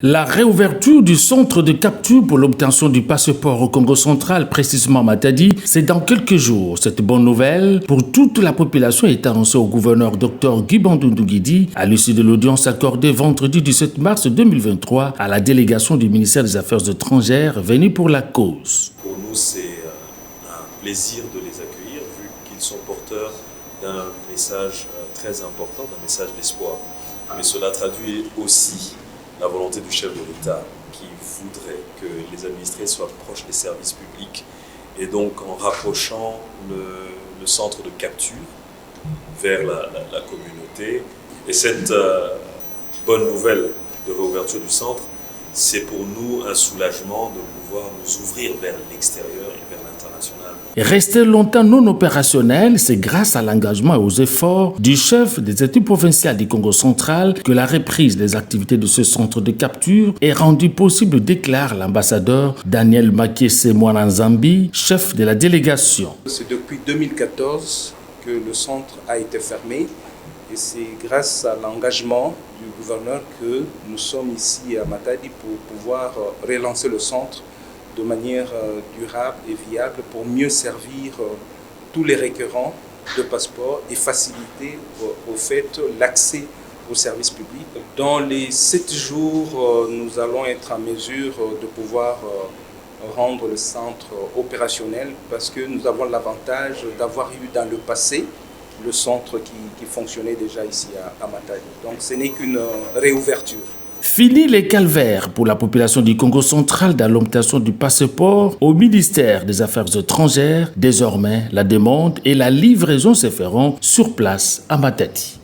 La réouverture du centre de capture pour l'obtention du passeport au Congo central, précisément à Matadi, c'est dans quelques jours. Cette bonne nouvelle pour toute la population est annoncée au gouverneur Dr Guy Bandundu Guidi à l'issue de l'audience accordée vendredi 17 mars 2023 à la délégation du ministère des Affaires étrangères venue pour la cause. Pour nous, c'est un plaisir de les accueillir vu qu'ils sont porteurs d'un message très important, d'un message d'espoir. Mais cela traduit aussi la volonté du chef de l'État qui voudrait que les administrés soient proches des services publics et donc en rapprochant le centre de capture vers la communauté. Et cette bonne nouvelle de réouverture du centre, c'est pour nous un soulagement de pouvoir nous ouvrir vers l'extérieur et vers l'international. Rester longtemps non opérationnel, c'est grâce à l'engagement et aux efforts du chef des études provinciales du Congo central que la reprise des activités de ce centre de capture est rendue possible, déclare l'ambassadeur Daniel Makiese Mwananzambi, chef de la délégation. C'est depuis 2014 que le centre a été fermé et c'est grâce à l'engagement du gouverneur que nous sommes ici à Matadi pour pouvoir relancer le centre de manière durable et viable pour mieux servir tous les requérants de passeports et faciliter au fait l'accès aux services publics. Dans les 7 jours, nous allons être en mesure de pouvoir rendre le centre opérationnel parce que nous avons l'avantage d'avoir eu dans le passé le centre qui fonctionnait déjà ici à Matadi. Donc ce n'est qu'une réouverture. Fini les calvaires pour la population du Congo central dans l'obtention du passeport au ministère des Affaires étrangères. Désormais, la demande et la livraison se feront sur place à Matadi.